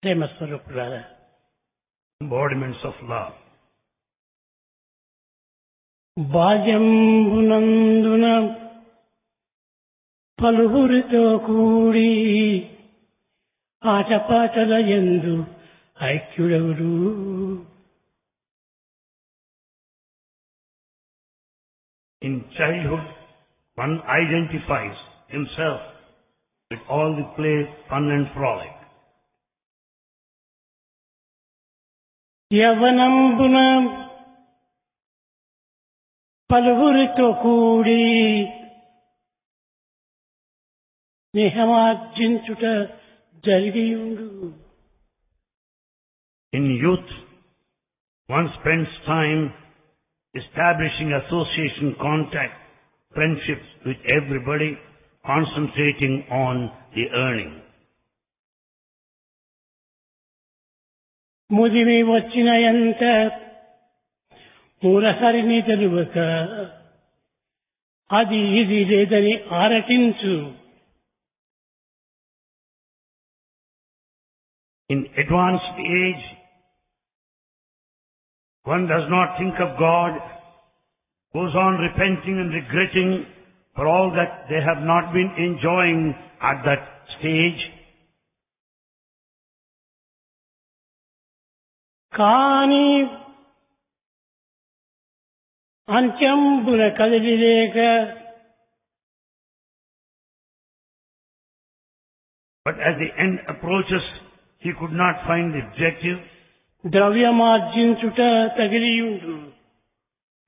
ప్రేమ స్వరూపులారా, embodiments of love. బాల్యంబునందున పలువురితో కూడి ఆటపాటల యందు ఐక్యుడెవరు. In childhood, one identifies himself with all the play, fun and frolic. యవ్వనంబున పలువురితో కూడి స్నేహమార్జించుట జరిగియుండు. In youth, one spends time establishing association, contact, friendships with everybody, concentrating on the earning. ముదిమి వచ్చిన ఎంత మూలహరిని తెలువక అది ఇది లేదని ఆరటించు. In advanced age, one does not think of God, goes on repenting and regretting for all that they have not been enjoying at that stage. కాని అంత్యంబున కదిలిలేక But as the end approaches, he could not find the objective. ద్రవ్యమార్జించుట తగిలియుండు.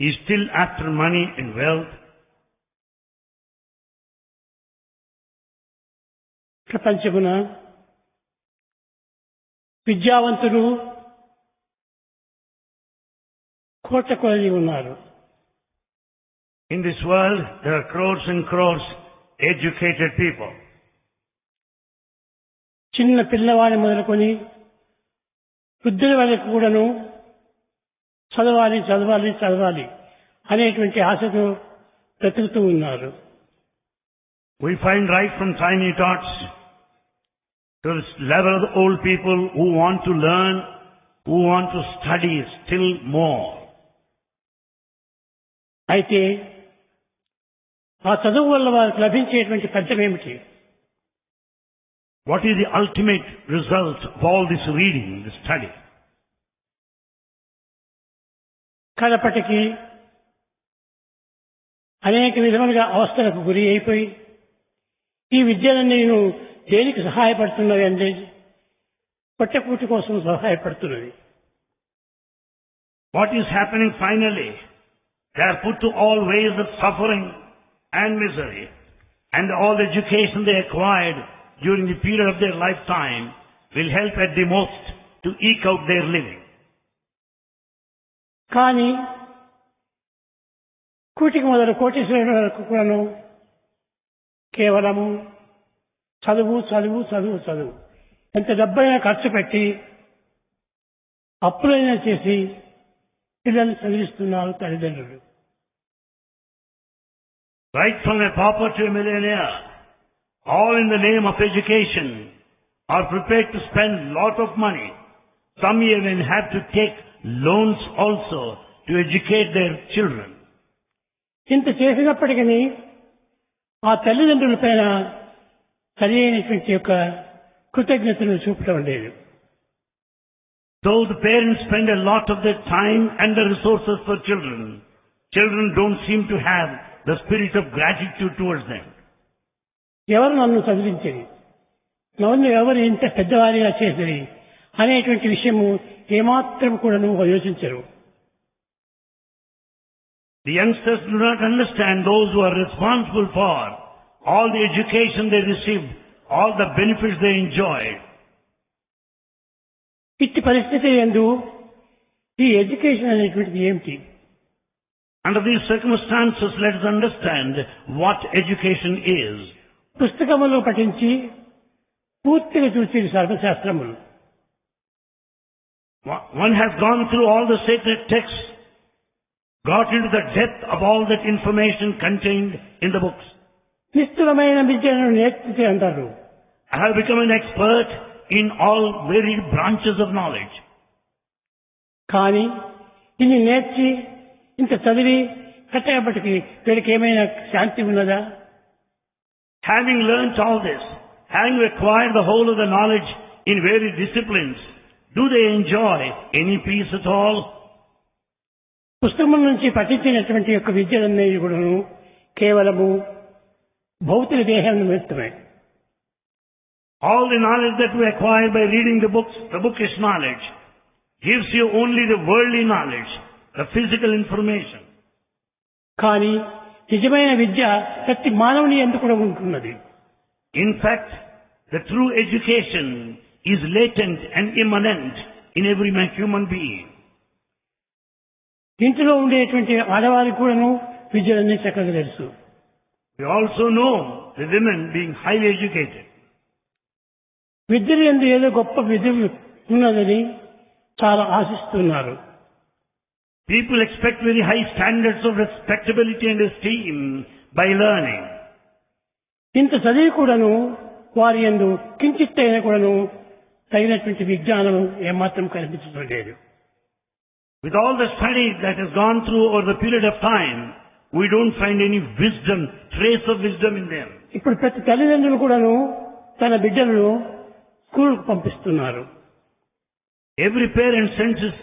He is still after money and wealth. ప్రపంచమున విద్యావంతులు కోట్ల కొలది ఉన్నారు. In this world, there are crores and crores educated people. చిన్న పిల్లవాడిని మొదలుకొని వృద్ధుల వరకు కూడాను చదవాలి చదవాలి చదవాలి అనేటువంటి ఆశతో బ్రతుకుతూ ఉన్నారు. We find right from tiny tots to this level of the old people who want to learn, who want to study still more. అయితే ఆ చదువు వల్ల వారికి లభించేటువంటి ఫలితం ఏమిటి? What is the ultimate result of all this reading, this study? కడపటికి అనేక విధములుగా అవస్థలకు గురి అయిపోయి ఈ విద్యలన్నీ నేను దేనికి సహాయపడుతున్నది అంటే పొట్టకూటి కోసం సహాయపడుతున్నది. What is happening finally? They are put to all ways of suffering and misery, and all the education they acquired during the period of their lifetime will help at the most to eke out their living. కానీ కూటికి మొదలు కోటీశ్వరుల వరకు కూడాను కేవలము చదువు చదువు చదువు చదువు ఎంత డబ్బైనా ఖర్చు పెట్టి అప్పులైనా చేసి పిల్లల్ని చదివిస్తున్నారు తల్లిదండ్రులు. Right from a pauper to a millionaire, all in the name of education, are prepared to spend lot of money. Some even have to take loans also to educate their children. ఇంత చేసినప్పటికీ ఆ తల్లిదండ్రుల పైన సరి అయినటువంటి యొక్క కృతజ్ఞతను చూపటం లేదు. Though the parents spend a lot of their time and the resources for children, children don't seem to have the spirit of gratitude towards them. ఎవరు నన్ను చదివించేది, నన్ను ఎవరు ఇంత పెద్దవారిగా చేసేది అనేటువంటి విషయము ఏమాత్రం కూడా నువ్వు యోచించరు. The youngsters do not understand those who are responsible for all the education they received, all the benefits they enjoyed. ఇట్టి పరిస్థితి యందు ఈ ఎడ్యుకేషన్ అనేటువంటిది ఏమిటి? Under these circumstances, let us understand what education is. పుస్తకములు పఠించి పూర్తిగా చూసి సర్వశాస్త్రములు. One has gone through all the sacred texts, got into the depth of all that information contained in the books. నిశ్చలమైన విద్యను నేర్పితే అంటారు. I have become an expert in all varied branches of knowledge. కానీ ఇన్ని నేర్చి ఇంత చదివి కట్టేపటికి వీరికి ఏమైనా శాంతి ఉన్నదా? Having learnt all this, having acquired the whole of the knowledge in varied disciplines, do they enjoy any peace at all? పుస్తకం నుంచి పఠించినటువంటి యొక్క విద్యలన్నీ కూడాను కేవలము భౌతిక దేహం నిమిత్తమే. All the knowledge that we acquire by reading the books, the bookish knowledge, gives you only the worldly knowledge, the physical information. కానీ నిజమైన విద్య ప్రతి మానవుని యందు కూడా ఉంటున్నది. In fact, the true education is latent and immanent in every human being. ఇంటిలో ఉండేటువంటి ఆడవారికి కూడాను విద్యలన్నీ చక్కగా తెలుసు. We also know the women being highly educated. విద్యలు యందు ఏదో గొప్ప విద్య ఉన్నదని చాలా ఆశిస్తున్నారు. People expect very high standards of respectability and esteem by learning. ఇంత చదివి కూడాను వారి యందు కించిత్ అయినా కూడాను తగినటువంటి విజ్ఞానం ఏమాత్రం కనిపించడం లేదు. With all the study that has gone through over the period of time, we don't find any wisdom, trace of wisdom in them. ఇప్పుడు ప్రతి తల్లిదండ్రులు కూడాను తన బిడ్డలను స్కూల్కు పంపిస్తున్నారు. Every parent sends his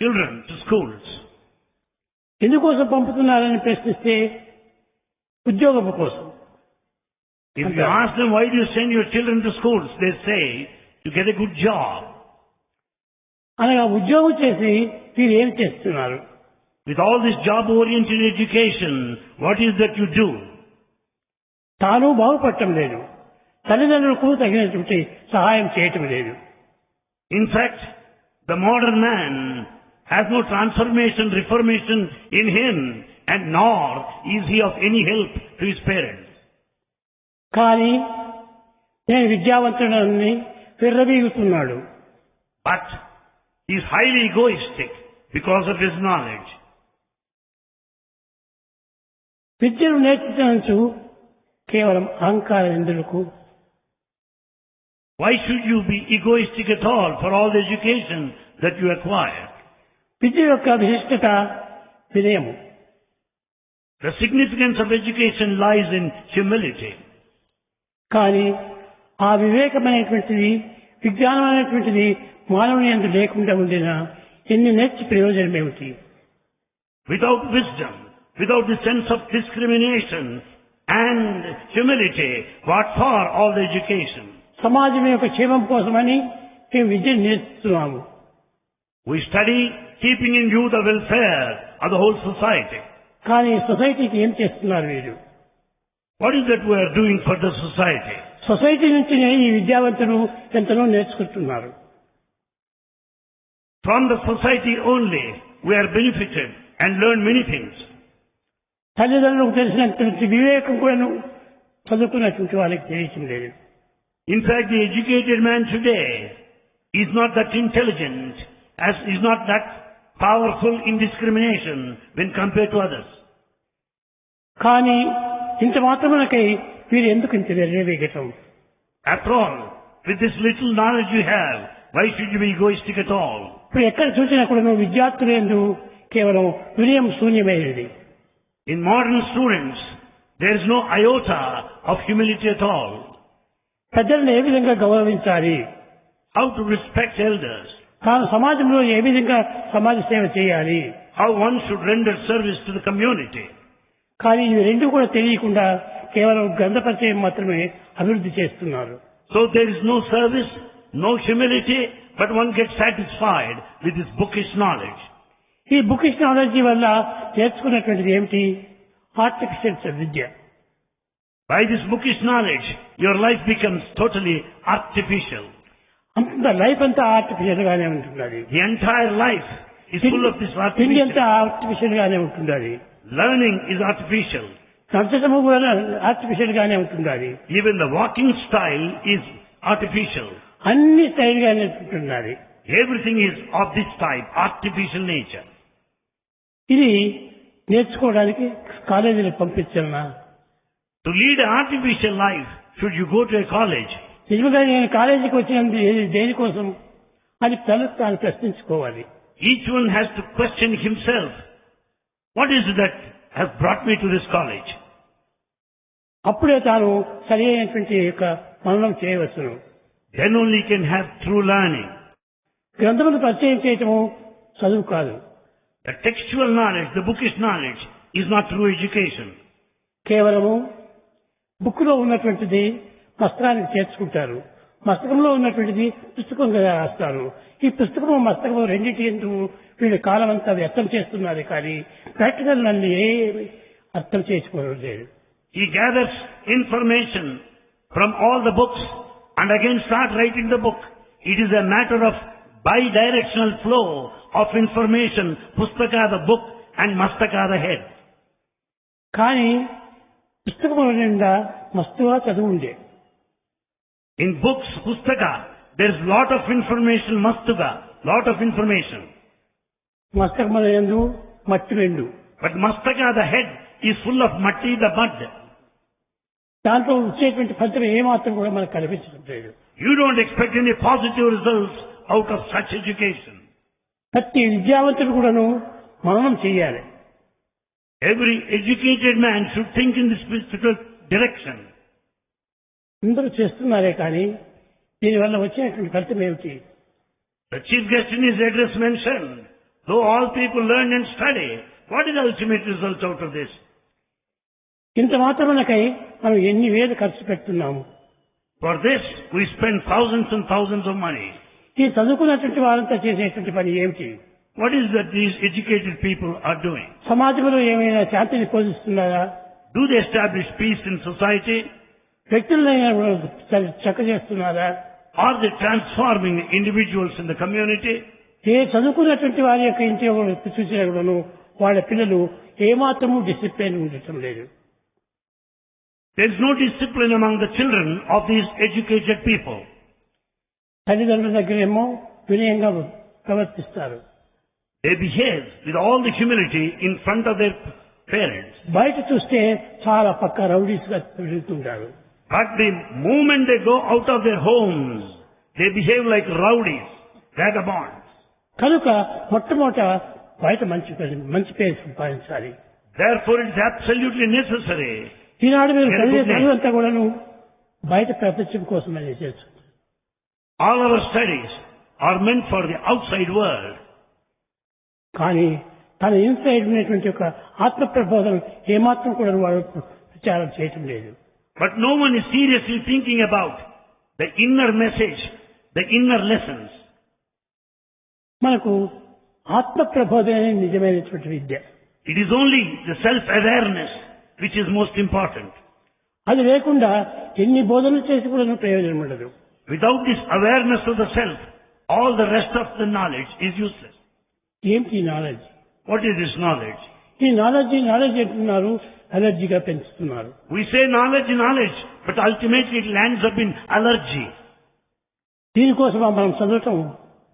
children to schools. ఎందుకోసం పంపుతున్నారని ప్రశ్నిస్తే ఉద్యోగం కోసం. If you ask them why do you send your children to schools, they say to get a good job. అనగా ఉద్యోగం చేసి మీరు ఏం చేస్తున్నారు? With all this job-oriented education, what is that you do? తాను బాగుపడటం లేదు, తల్లిదండ్రులకు తగినటువంటి సహాయం చేయటం లేదు. In fact, the modern man has no transformation, reformation in him, and nor is he of any help to his parents. కానీ నేను విద్యావంతుడని విర్రవీగుతున్నాడు. But he is highly egoistic because of his knowledge. విద్యను నేర్చుకోవచ్చు కేవలం అహంకారం ఎందుకు? Why should you be egoistic at all for all the education that you acquire? విద్య యొక్క విశిష్టత వినయము. The significance of education lies in humility. కానీ ఆ వివేకమైనటువంటిది, విజ్ఞానమైనటువంటిది మానవుని యందు లేకుండా ఉండినా ఎన్ని నేర్చి ప్రయోజనం ఏమిటి? Without wisdom, without the sense of discrimination and humility, what for all the education? సమాజం యొక్క క్షేమం కోసమని మేము విద్యను నేర్చుతున్నాము. We study keeping in view the welfare of the whole society. కానీ సొసైటీకి ఏం చేస్తున్నారు వీరు? What is that we are doing for the society? Society నుంచి ఈ విద్యావంతులు ఎంతనో నేర్చుకుంటున్నారు. From the society only we are benefited and learn many things. తల్లిదండ్రులకు తెలిసినటువంటి వివేకం కూడా చదువుకున్నటువంటి వాళ్ళకి తెలియటం లేదు. In fact, the educated man today is not that intelligent, is not that powerful in discrimination when compared to others. కానీ ఇంత మాత్రమునకై వీరు ఎందుకు ఇంత వెర్రవేగటం? After all, with this little knowledge you have, why should you be egoistic at all? ఇప్పుడు ఎక్కడ చూసినా కూడా విద్యార్థులు ఎందు కేవలం వినయం శూన్యమైనది. In modern students, there is no iota of humility at all. పెద్దలను ఏ విధంగా గౌరవించాలి? How to respect elders. తాను సమాజంలో ఏ విధంగా సమాజ సేవ చేయాలి? How one should render service to the community. కానీ ఇవి రెండు కూడా తెలియకుండా కేవలం గ్రంథ పరిచయం మాత్రమే అభివృద్ధి చేస్తున్నారు. So there is no service, no humility, but one gets satisfied with this bookish knowledge. ఈ బుకిష్ నాలెడ్జీ వల్ల నేర్చుకున్నటువంటిది ఏమిటి? Artificial Vidya. By this bookish knowledge, your life becomes totally artificial. అంత లైఫ్ అంతా ఆర్టిఫిషియల్ గానే ఉంటున్నది. The entire life is full of this తిండి అంతా artificial. Artificial గానే ఉంటున్నది. Learning is artificial. నడచడము కూడా ఆర్టిఫిషియల్ గానే ఉంటున్నది. Even the walking style is artificial. అన్ని స్టైల్ గానే ఉంటున్నది. Everything is of this type, artificial nature. ఇది నేర్చుకోవడానికి కాలేజీలకు పంపించాలనా? To lead an artificial life, should you go to a college? నిజంగా నేను కాలేజీకి వచ్చినది దేనికోసం అని తనకు తాను ప్రశ్నించుకోవాలి. Each one has to question himself. What is it that has brought me to this college? అప్పుడే తాను సరి అయినటువంటి యొక్క మననం చేయవచ్చును. Then only can have true learning. గ్రంథమును పరిచయం చేయటము చదువు కాదు. The textual knowledge, the bookish knowledge is not true education. కేవలము బుక్కులో ఉన్నటువంటిది మస్తకానికి చేర్చుకుంటారు. మస్తకంలో ఉన్నటువంటిది పుస్తకంగా రాస్తారు. ఈ పుస్తకము మస్తకము రెండింటి ఎందు వీళ్ళు కాలం అంతా వ్యర్థం చేస్తున్నారు కానీ ప్రాక్టికల్ నన్ను ఏమి అర్థం చేసుకోవడం లేదు. He gathers information from all the books and again start writing the book. It is a matter of bi-directional flow of information, pustaka the book and mastaka the head. కానీ పుస్తకం నిండా మస్తుగా చదువు ఉండే. In books, pustaka, there is lot of information, mastuga, lot of information. మస్తకముల యందు మట్టి రెండు. But mastaka, the head, is full of matti, the mud. దాంట్లో వచ్చేటువంటి ఫలితం ఏమాత్రం కూడా మనకు కనిపించడం లేదు. You don't expect any positive results out of such education. ప్రతి విద్యావంతుడు కూడాను మననం చేయాలి. Every educated man should think in this spiritual direction. అందరూ చేస్తున్నారే కానీ దీనివల్ల వచ్చేటువంటి ఫలితం ఏమిటి? The chief guest in his address mentioned, though all people learn and study, what is the ultimate result out of this? ఇంత మాత్రమునకై మనం ఎన్ని వేలు ఖర్చు పెడుతున్నాము. For this, we spend thousands and thousands of money. ఈ చదువుకున్నటువంటి వారంతా చేసేటువంటి పని ఏమిటి? What is that these educated people are doing? సమాజంలో ఏమైనా శాంతిని పోషిస్తున్నారా? Do they establish peace in society? వ్యక్తులైనా చక్క చేస్తున్నారా? Are they transforming individuals in the community? ఏ చదువుకున్నటువంటి వారి యొక్క ఇంటి చూసినా కూడాను వాళ్ళ పిల్లలు ఏమాత్రము డిసిప్లిన్ ఉండటం లేదు. There is no discipline among the children of these educated people. తల్లిదండ్రుల దగ్గర ఏమో వినయంగా ప్రవర్తిస్తారు. They behave with all the humility in front of their parents. బయట చూస్తే చాలా పక్క రౌడీస్ గా తిరుగుతుంటారు. But the moment they go out of their homes, they behave like rowdies, vagabonds. కనుక మొట్టమొదట బయట మంచి పేరు సంపాదించాలి. Therefore it is absolutely necessary. ఈనాడు మీరు చదివే చదువంతా కూడాను బయట ప్రపంచం కోసమని చేస్తుంది. All our studies are meant for the outside world. కానీ తన ఇన్సైడ్ ఉన్నటువంటి ఒక ఆత్మ ప్రబోధం ఏమాత్రం కూడా వాడు ప్రచారం చేయటం లేదు. But no one is seriously thinking about the inner message, the inner lessons. మనకు ఆత్మ ప్రబోధనే నిజమైనటువంటి విద్య. It is only the self-awareness which is most important. అది లేకుండా ఎన్ని బోధనలు చేసి కూడా ప్రయోజనం ఉండదు. Without this awareness of the self, all the rest of the knowledge is useless. ఏమిటి knowledge? What is this knowledge? ఈ నాలెడ్జ్ అంటున్నారు, అలర్జీగా పెంచుతున్నారు. We say knowledge, but ultimately it lands up in allergy. దీనికోసం మనం చదవటం.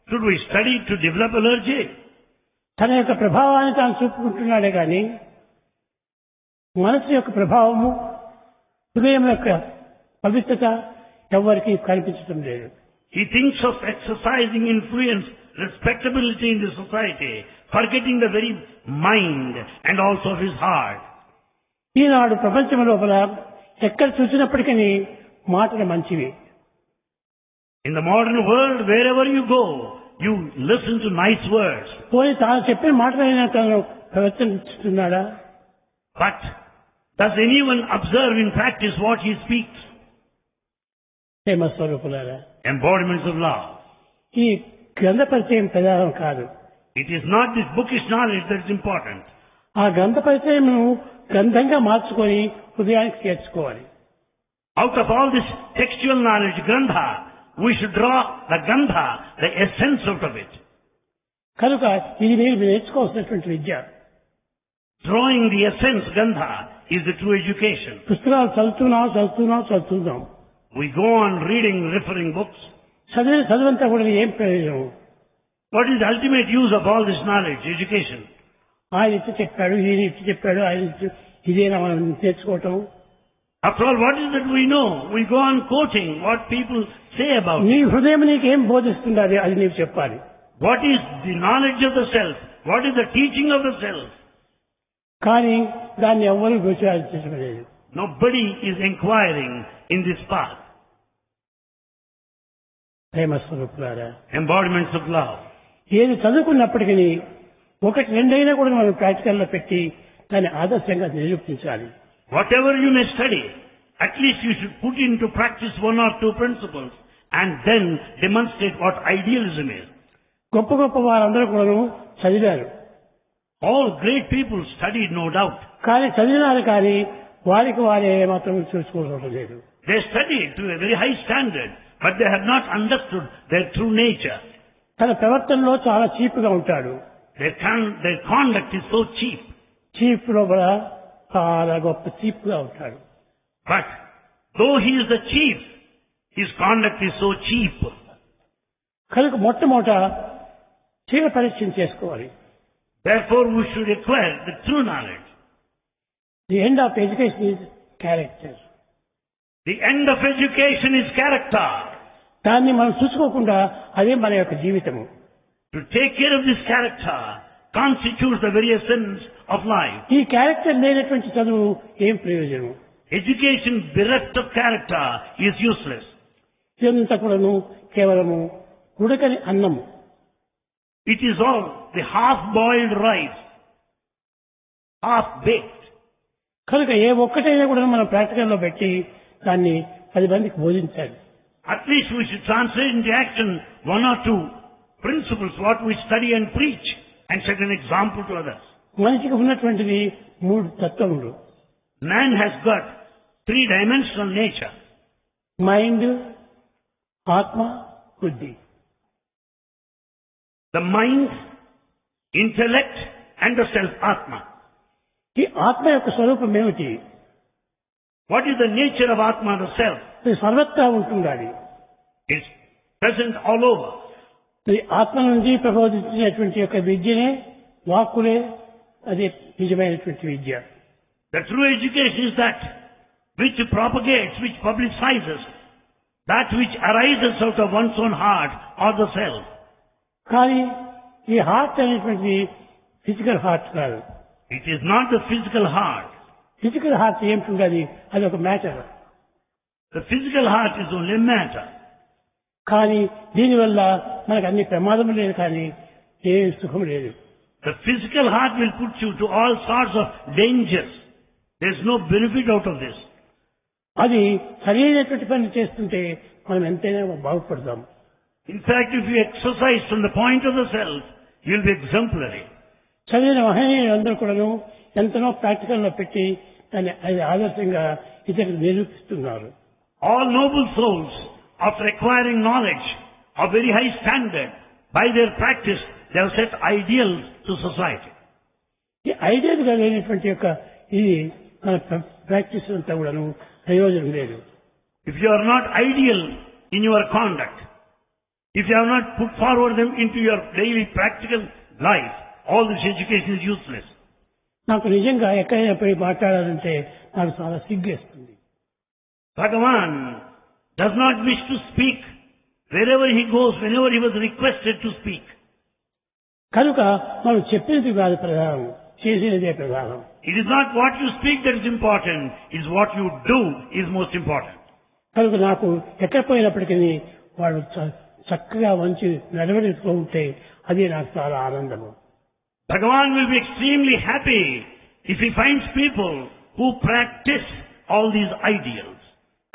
Should we study to develop allergy? తన యొక్క ప్రభావాన్ని తాను చూపుకుంటున్నాడే కానీ మనసు యొక్క ప్రభావము, హృదయం యొక్క పవిత్రత ఎవరికి కనిపించడం లేదు. He thinks of exercising influence, respectability in the society, forgetting the very mind and also of his heart. ఈనాడు ప్రపంచం లోపల ఎక్కడ చూసినప్పటికీ మాటలు మంచివి. In the modern world, wherever you go, you listen to nice words. పోనీ తాను చెప్పిన మాటలైనా తాను ప్రవర్తిస్తున్నాడా? But does anyone observe in practice what he speaks? ప్రేమ స్వరూపులారా, Embodiments of love. ఈ గ్రంథ పరిచయం ప్రధానం కాదు. It is not this bookish knowledge that is important. ఆ గ్రంథ పరిచయం గ్రంథంగా మార్చుకొని హృదయానికి చేర్చుకోవాలి. Out of all this textual knowledge, Gandha, we should draw the Gandha, the essence out of it. కనుక ఇది మీరు నేర్చుకోవాల్సినటువంటి విద్య. Drawing the essence, Gandha, is the true education. పుస్తకాలు చదువుతున్నాం. We go on reading, referring books. చదువంతా కూడా ఏం ప్రయోజనం? What is the ultimate use of all this knowledge, education? ఆయన ఇచ్చి చెప్పాడు, ఈయన ఇచ్చి చెప్పాడు, ఆయన ఇదేనా మనం నేర్చుకోవటం? After all, what is that we know? We go on quoting what people say about నీ it. హృదయం నీకేం బోధిస్తుంది అది నీవు చెప్పాలి. What is the knowledge of the self? What is the teaching of the self? కానీ దాన్ని ఎవ్వరూ విచారించడం లేదు. Nobody is inquiring in this path. ప్రేమ స్వరూపులారా, Embodiments of love. ఏది చదువుకున్నప్పటికీ ఒకటి రెండైనా కూడా మనం ప్రాక్టికల్లో పెట్టి దాన్ని ఆదర్శంగా నిరూపించాలి. Whatever you may study, at least you should put into practice one or two principles and then demonstrate what idealism is. గొప్ప గొప్ప వారందరూ కూడా చదివారు. All great people studied, no doubt. కానీ చదివినారు కానీ వారికి వారే మాత్రం చూసుకోవడం లేదు. They studied to a very high standard, but they have not understood their true nature. తన ప్రవర్తనలో చాలా చీప్గా ఉంటాడు. Their conduct is so cheap. Cheap లోపల చాలా గొప్ప చీప్గా ఉంటాడు. But though he is the chief, his conduct is so cheap. కనుక మొట్టమొదట శీల పరీక్ష చేసుకోవాలి. Therefore we should acquire the true knowledge. The end of education is character. The end of education is character. దాన్ని మనం చూసుకోకుండా అదే మన యొక్క జీవితము. To take care of this character constitutes the very essence of life. ఈ character లేనటువంటి చదువు ఏం ప్రయోజనం? Education bereft of character is useless. ఇదంతా కూడాను కేవలము ఉడకని అన్నము. It is all the half-boiled rice, half-baked. కనుక ఏ ఒక్కటైనా కూడా మనం ప్రాక్టికల్లో పెట్టి దాన్ని 10 మందికి బోధించాలి. At least we should translate into action one or two principles, what we study and preach, and set an example to others. మనిషికి ఉన్నటువంటిది 3 తత్వములు. Man has got 3-dimensional nature. Mind, ఆత్మ, బుద్ధి. The mind, intellect, and the self, Atma. ఈ ఆత్మ యొక్క స్వరూపం ఏమిటి? What is the nature of Atma, the self? ఇది సర్వత్రా ఉంటుండాలి. It's present all over. ఈ ఆత్మ నుంచి ప్రబోధించినటువంటి యొక్క విద్యనే వాక్కులే అది నిజమైనటువంటి విద్య. The true education is that which propagates, which publicizes, that which arises out of one's own heart or the self. కానీ ఈ హార్ట్ అనేటువంటి ఫిజికల్ హార్ట్ కాదు. It is not the physical heart. Physical heart ఏమిటి? అది ఒక matter. The physical heart is only matter. కానీ దీనివల్ల మనకు అన్ని ప్రమాదం లేదు, కానీ ఏ సుఖం లేదు. The physical heart will put you to all sorts of dangers. There is no benefit out of this. అది సరైనటువంటి పని చేస్తుంటే మనం ఎంతైనా బాగుపడతాం. In fact, if you exercise from the point of the self, you will be exemplary. చదివిన మహనీయులందరూ కూడాను ఎంతనో ప్రాక్టికల్లో పెట్టి దాన్ని అది ఆదర్శంగా ఇతరులకు నిరూపిస్తున్నారు. All noble souls, after acquiring knowledge of very high standard, by their practice, they have set ideals to society. ఈ ideal గా లేనటువంటి యొక్క ఇది మన ప్రాక్టీస్ అంతా కూడాను ప్రయోజనం లేదు. If you are not ideal in your conduct, if you have not put forward them into your daily practical life, all this education is useless. నాకు నిజంగా ఎక్కడైనా పోయి మాట్లాడాలంటే నాకు చాలా సిగ్గేస్తుంది. Bhagavan does not wish to speak wherever he goes, whenever he was requested to speak. కనుక మనం చెప్పినది కాదు ప్రధానం, చేసినదే ప్రధానం. It is not what you speak that is important, it is what you do is most important. కనుక నాకు ఎక్కడ పోయినప్పటికీ వాడు చక్కగా మంచి నడవడితో ఉంటే అది నాకు చాలా ఆనందము. Bhagavan will be extremely happy if he finds people who practice all these ideals.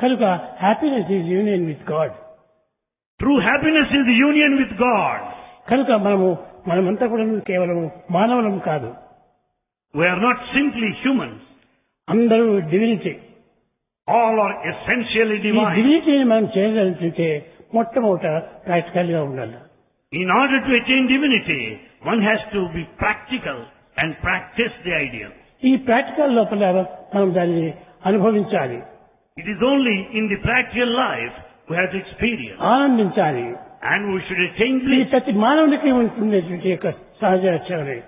కనుక happiness is union with God. True happiness is the union with God. కనుక మనమంతా కూడా కేవలం మానవులం కాదు. We are not simply humans. అందరూ divinity. All are essentially ఈ divine. డివినిటీని మనం చేయగలిగితే మొట్టమొదట ప్రాక్టికల్ గా ఉండాలి. In order to attain divinity, one has to be practical and practice the ideal. ఈ ప్రాక్టికల్ లోపల మనం దాన్ని అనుభవించాలి. It is only in the practical life we have to experience. ఆనందించాలి. And we should attain ఈ bliss. ప్రతి మానవునికి ఉంటున్నటువంటి యొక్క సహజ లక్షణమే.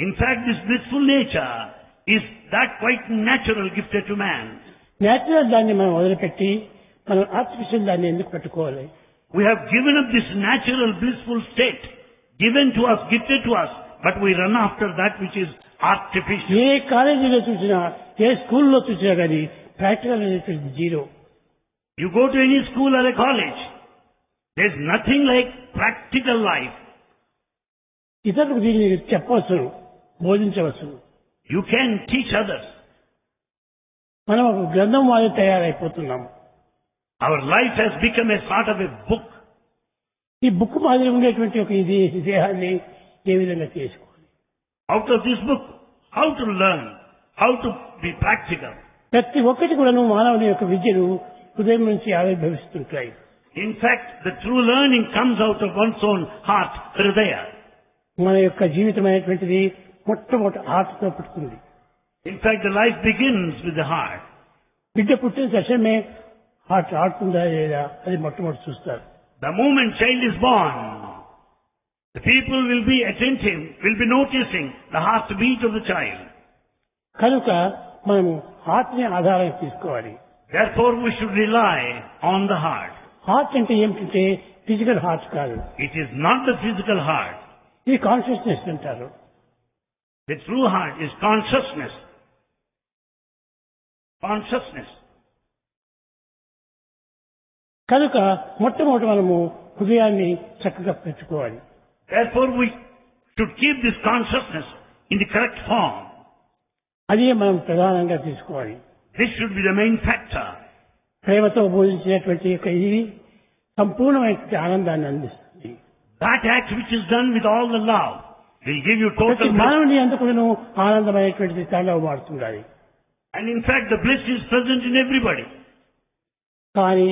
In fact, this blissful nature is that quite natural gifted to man. Natural దాన్ని మనం వదిలిపెట్టి మనం ఆర్టిఫిషియల్ దాన్ని ఎందుకు పెట్టుకోవాలి? We have given up this natural blissful state given to us, gifted to us, but we run after that which is artificial. ఏ కాలేజీలో చూసినా, ఏ స్కూల్లో చూసినా కానీ ప్రాక్టికల్ అనేటువంటి zero. You go to any school or a college, there's nothing like practical life. ఇతరులకు దీన్ని చెప్పవచ్చు, బోధించవచ్చు. You can teach others. మనం ఒక గ్రంథం వారి తయారైపోతున్నాం. Our life has become a sort of a book. ఈ బుక్ మాదిరి ఉండేటువంటి ఒక ఇది దేహాన్ని ఏ విధంగా చేసుకోవాలి? Out of this book, how to learn, how to be practical. ప్రతి ఒక్కటి కూడా మానవుని యొక్క విద్యను హృదయం నుంచి ఆవిర్భవిస్తుంటాయి. In fact, the true learning comes out of one's own heart, hridaya. మన యొక్క జీవితం అనేటువంటిది మొట్టమొదటి హార్ట్తో పుట్టుతుంది. In fact, the life begins with the heart. బిడ్డ పుట్టిన తక్షణమే హార్ట్ ఆడుతుందా లేదా అది మొట్టమొదటి చూస్తారు. The moment child is born, the people will be attentive, will be noticing the heartbeat of the child. కనుక మనము హార్ట్ ని ఆధారం తీసుకోవాలి. Therefore, we should rely on the heart. Heart అంటే ఏమిటంటే ఫిజికల్ హార్ట్ కాదు. It is not the physical heart. ఇది consciousness అంటారు. The true heart is consciousness. Consciousness. కనుక మొట్టమొదటి మనము హృదయాన్ని చక్కగా పెట్టుకోవాలి. Therefore, we should keep this consciousness in the correct form. అదే మనం ప్రధానంగా తీసుకోవాలి. This should be the main factor. ప్రేమతో బోధించినటువంటి యొక్క ఇది సంపూర్ణమైన ఆనందాన్ని అందిస్తుంది. That act which is done with all the love will give you total ప్రతి bliss. మానవుని అందుకును ఆనందమైనటువంటిది తాండవమాడుతుండాలి. And in fact, the bliss is present in everybody. కానీ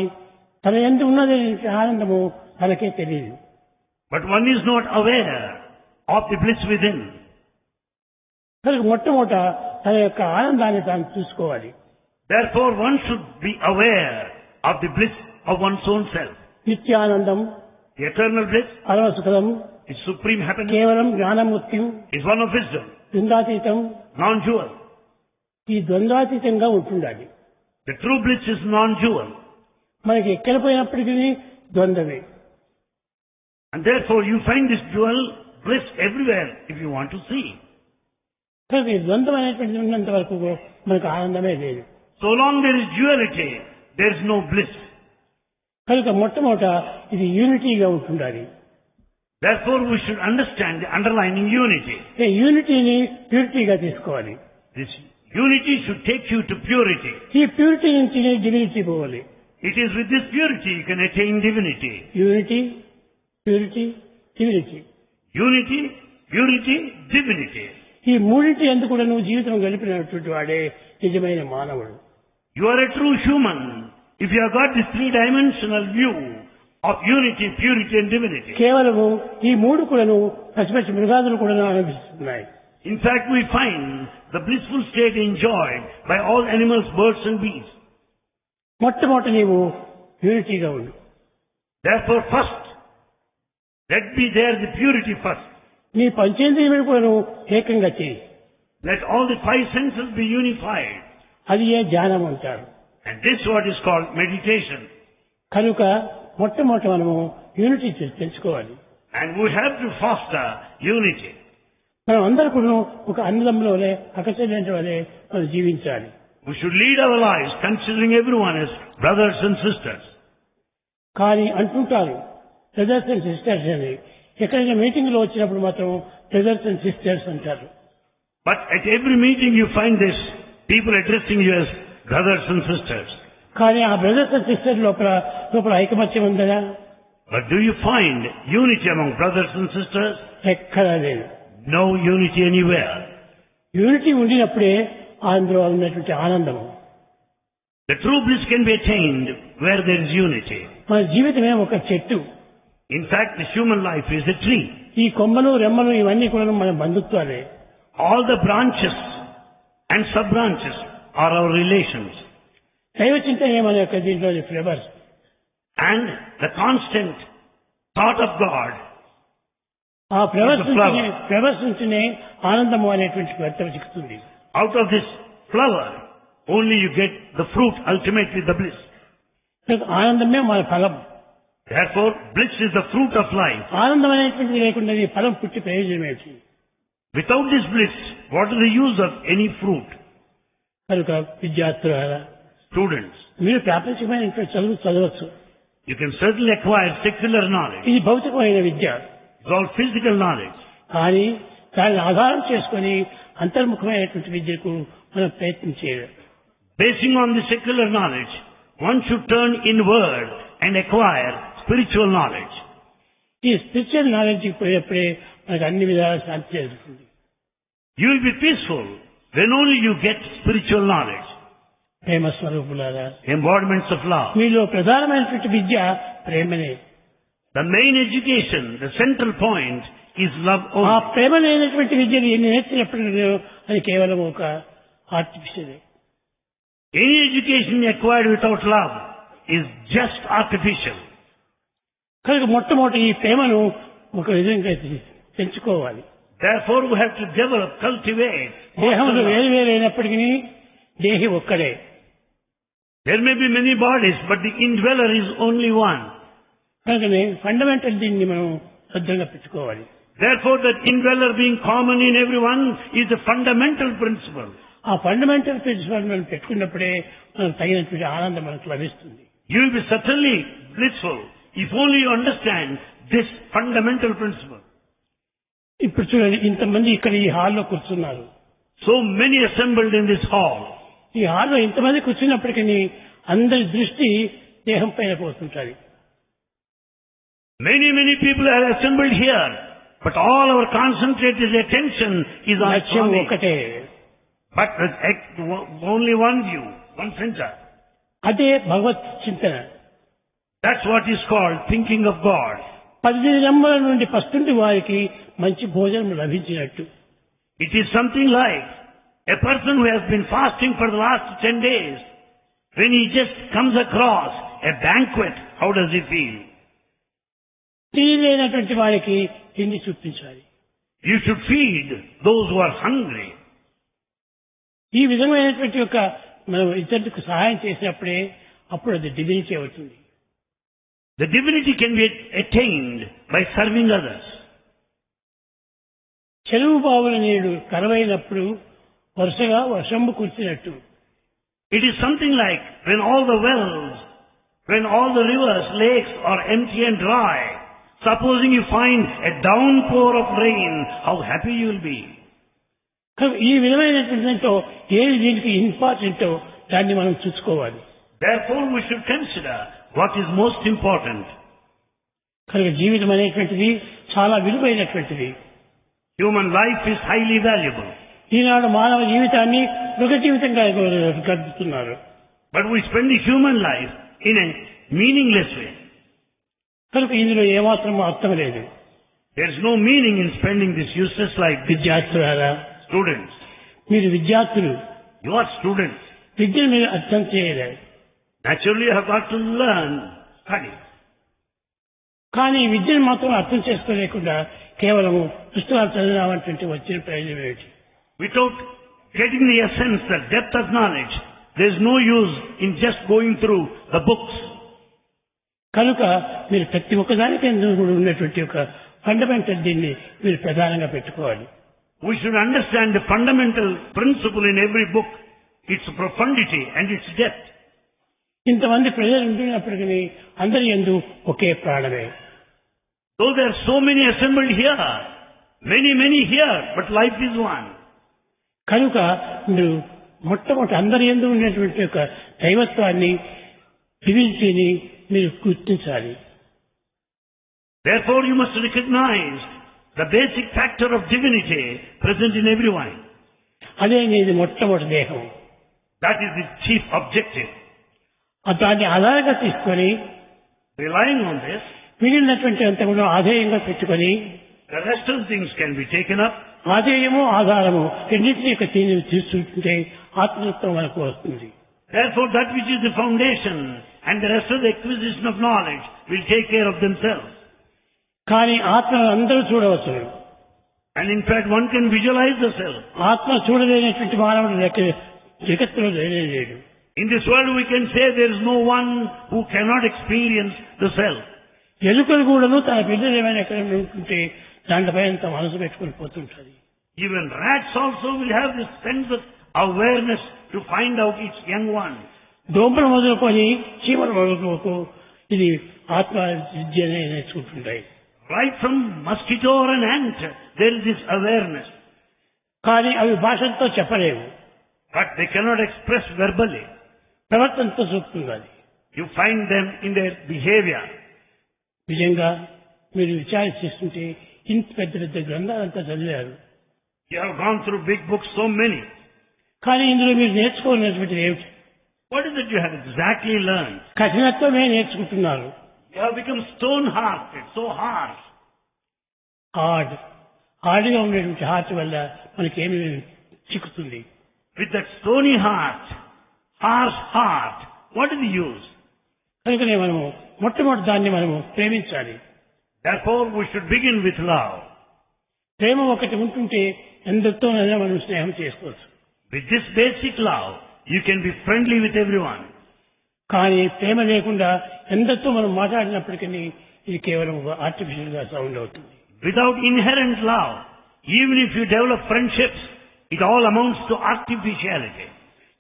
తన ఎందు ఉన్నది ఆనందము తనకే తెలియదు. But one is not aware of the bliss within. కనుక మొట్టమొదట తన యొక్క ఆనందాన్ని తాను చూసుకోవాలి. Therefore, one should be aware of the bliss of one's own self. Nityanandam, The eternal bliss పరమసుఖం, is supreme happiness, కేవలం జ్ఞానముక్తి, is one of wisdom, ద్వంద్వాతీతం. non-dual. ఈ ద్వంద్వాతీతంగా ఉంటుండాలి. The true bliss is non-dual. మనకి ఎక్కడ పోయినప్పటికీ ద్వంద్వమే. And therefore, you find this dual bliss everywhere if you want to see. కనుక ఈ ద్వంద్వం అనేటువంటిది ఉన్నంత వరకు మనకు ఆనందమే లేదు. So long there is duality, there is no bliss. కనుక మొట్టమొదట ఇది యూనిటీగా ఉంటుండాలి. Therefore, we should understand the underlying unity. ఈ యూనిటీని ప్యూరిటీగా తీసుకోవాలి. This unity should take you to purity. ఈ ప్యూరిటీ నుంచి డివినిటీ పోవాలి. It is with this purity you can attain divinity. Unity, purity, divinity. Unity, purity, divinity. ఈ మూడింటి ఎందుకు కూడా నువ్వు జీవితం గడిపినటువంటి వాడే నిజమైన మానవుడు. You are a true human if you have got this three-dimensional view of unity, purity and divinity. కేవలము ఈ మూడు కూడాను పసిపసి మృగాదులు కూడా అనుభవిస్తున్నాయి. In fact, we find the blissful state enjoyed by all animals, birds and beasts. మొట్టమొదటి నీవు యూనిటీగా ఉండు. Therefore, first, let be there the purity first. నీ పంచేంద్రియములు కూడాను ఏకంగా చేయి. Let all the five senses be unified. అది ఏ ధ్యానం అంటారు. And this is what is called meditation. కనుక మొట్టమొదటి మనము యూనిటీ తెచ్చుకోవాలి. And we have to foster unity. మనం అందరూ కూడా ఒక అన్నదమ్ములోనే అకచల్యంటి వలె మనం జీవించాలి. We should lead our lives considering everyone as brothers and sisters. కానీ అంటుంటారు బ్రదర్స్ అండ్ సిస్టర్స్ అని. ఎక్కడైనా మీటింగ్ లో వచ్చినప్పుడు మాత్రం బ్రదర్స్ అండ్ సిస్టర్స్ అంటారు. But at every meeting you find this, people addressing you as brothers and sisters. కానీ ఆ బ్రదర్స్ అండ్ సిస్టర్స్ లోపల ఐకమత్యం ఉందా? But do you find unity among brothers and sisters? ఎక్కడా లేదు. No unity anywhere. యూనిటీ ఉండినప్పుడే అందులో ఉన్నటువంటి ఆనందము. The true bliss can be attained where there is unity. మన జీవితమే ఒక చెట్టు. In fact, the human life is a tree. ఈ కొమ్మలు రెమ్మలు ఇవన్నీ కూడా మన బంధుత్వాలే. All the branches and sub-branches are our relations. దైవ చింతనే మన యొక్క దీంట్లో flavours. And the constant thought of God. ఆ ఫ్లవర్స్ నుంచినే ఆనందము అనేటువంటి వ్యక్తం చిక్కుతుంది. Out of this flower only you get the fruit, ultimately the bliss. ఆనందమే మన ఫలం. Therefore, bliss is the fruit of life. ఆనందం అనేటువంటిది లేకుండా ఈ ఫలం పుట్టి ప్రయోజనం ఏంటి? Without this bliss, what is the use of any fruit? కనుక విద్యార్థులారా, Students, మీరు ప్రాపంచికమైనటువంటి చదువు చదవచ్చు. you can certainly acquire secular knowledge. ఇది భౌతికమైన విద్య. It's all physical knowledge. కానీ దాన్ని ఆధారం చేసుకొని అంతర్ముఖమైనటువంటి విద్యకు మనం ప్రయత్నించేది. Basing on the secular knowledge, one should turn inward and acquire spiritual knowledge. ఈ స్పిరిచువల్ నాలెడ్జ్కి పోయేప్పుడే మనకు అన్ని విధాలా శాంతి జరుగుతుంది. You will be peaceful when only you get spiritual knowledge. ప్రేమ స్వరూపులారా, Embodiments of love. మీలో ప్రధానమైనటువంటి విద్య ప్రేమనే. The main education, the central point is love ఆ only. ప్రేమ లేనటువంటి విద్యను ఎన్ని నేర్చినప్పుడు అది కేవలం ఒక artificial. Any education acquired without love is just artificial. కనుక మొట్టమొదటి ఈ ప్రేమను ఒక విధంగా పెంచుకోవాలి. Therefore, we have to develop, cultivate. దేహంలో వేరు వేరైనప్పటికీ దేహి ఒక్కడే. There may be many bodies, but the indweller is only one. కనుకనే ఫండమెంటల్ దీన్ని మనం శ్రద్ధగా పెట్టుకోవాలి. Therefore, that indweller being common in everyone is the fundamental principle. ఆ ఫండమెంటల్ ప్రిన్సిపల్ మనం పెట్టుకున్నప్పుడే మనకు తగినటువంటి ఆనందం మనకు లభిస్తుంది. You will be certainly blissful if only you understand this fundamental principle. ఇప్పుడు చూడండి, ఇంతమంది ఇక్కడ ఈ హాల్లో కూర్చున్నారు. So many assembled in this hall. ఈ హాల్లో ఇంతమంది కూర్చున్నప్పటికీ అందరి దృష్టి దేహం పైన పోతుంటారు. Many people are assembled here, but all our concentrated attention is on లక్ష్యం Swami. ఒకటే. But only one view, one center. అదే భగవత్ చింతన. That's what is called thinking of God. 10 నెలల నుండి పస్తుంటి వారికి మంచి భోజనం లభించినట్టు. It is something like a person who has been fasting for the last 10 days. When he just comes across a banquet, how does he feel? తీరైనటువంటి వారికి తిండి చూపించాలి. You should feed those who are hungry. ఈ విధమైనటువంటి యొక్క మనం ఇతరులకు సహాయం చేసినప్పుడే అప్పుడు అది డివినిటీ అవుతుంది. The divinity can be attained by serving others. చెరువు బావుల నీరు కరువైనప్పుడు వరుసగా వర్షంబు కురిసినట్టు. It is something like when all the wells, when all the rivers, lakes are empty and dry. Supposing you find a downpour of rain, how happy you will be. ఈ విధమైనటువంటి ఏది దీనికి ఇంపార్టెంటో దాన్ని మనం చూసుకోవాలి. Therefore, we should consider what is most important. కనుక జీవితం అనేటువంటిది చాలా విలువైనటువంటిది. Human life is highly valuable. ఈనాడు మానవ జీవితాన్ని మృగ జీవితంగా గడుపుతున్నారు. But we spend the human life in a meaningless way. కనుక ఇందులో ఏమాత్రం అర్థం లేదు. There is no meaning in spending this useless life. విద్యార్థులారా, Students, మీరు విద్యార్థులు, you are students. విద్యను మీరు అర్థం చేయలేదు. Naturally, you have got to learn, study. కానీ విద్యను మాత్రం అర్థం చేసుకోలేకుండా కేవలం పుస్తకాలు చదివినామంటే వచ్చిన ప్రయోజనం ఏమిటి? Without getting the essence, the depth of knowledge, there is no use in just going through the books. కనుక మీరు ప్రతి ఒక్కదానికి ఉన్నటువంటి ఒక ఫండమెంటల్ దీన్ని మీరు ప్రధానంగా పెట్టుకోవాలి. We should understand the fundamental principle in every book, its profundity and its depth. ఇంతమంది ప్రజలు ఉంటున్నప్పటికీ అందరి యందు ఒకే ప్రాణమే. Though there are so many assembled here, many here, but life is one. కనుక మీరు మొట్టమొదటి అందరి యందు ఉన్నటువంటి ఒక దైవత్వాన్ని, డివినిటీని మీరు గుర్తించాలి. Therefore, you must recognize the basic factor of divinity present in everyone. అదే నీది మొట్టమొదటి దేహం. That is the chief objective. దాన్ని ఆధారంగా తీసుకొని Relying on this, మిగిలినటువంటి అంతా కూడా ఆధేయంగా పెట్టుకొని the rest of the things can be taken up. ఆధేయము ఆధారము రెండింటినీ యొక్క తీసుకుంటే ఆత్మతత్వం మనకు వస్తుంది. Therefore, that which is the foundation and the rest of the acquisition of knowledge will take care of themselves. కానీ ఆత్మను అందరూ చూడవచ్చు. And in fact, one can visualize the self. ఆత్మ చూడలేనటువంటి మానవుడు జగత్తులో లేడు. In this world we can say there is no one who cannot experience the self. ఎలుకలు కూడాను తన పిల్లలు ఏమైనా ఎక్కడ ఉంటుంటే దాంట్పై అంత మనసు పెట్టుకుని పోతుంటది. Even rats also will have this sense of awareness to find out its young one. దోమలు మొదలుకొని చీమల మొదలుకు ఇది ఆత్మ విద్యనే నేర్చుకుంటుంటాయి. Right from mosquito or an ant, there is this awareness. కానీ అవి భాషలతో చెప్పలేవు, But they cannot express verbally. ప్రవర్తనతో చూపుతుంది. You find them in their behavior. నిజంగా మీరు విచారిస్తుంటే ఇంత పెద్ద పెద్ద గ్రంథాలంతా చదివారు. You have gone through big books, so many. కానీ ఇందులో మీరు నేర్చుకోవాల్సినటువంటిది ఏమిటి? What is it you have exactly learned? కఠినత్వమే నేర్చుకుంటున్నారు. You have become stone-hearted, so harsh. హార్డ్గా ఉండేటువంటి హార్ట్ వల్ల మనకేమి చిక్కుతుంది? With that stony heart, harsh heart, what is the use? కనుకనే మనము మొట్టమొదటి దాన్ని మనము ప్రేమించాలి. Therefore, we should begin with love. ప్రేమ ఒకటి ఉంటుంటే ఎందరితోనైనా మనం స్నేహం చేసుకోవచ్చు. With this basic love, you can be friendly with everyone. కానీ ప్రేమ లేకుండా ఎందరితో మనం మాట్లాడినప్పటికీ ఇది కేవలం ఆర్టిఫిషియల్ గా సౌండ్ అవుతుంది. Without inherent love, even if you develop friendships, it all amounts to artificiality.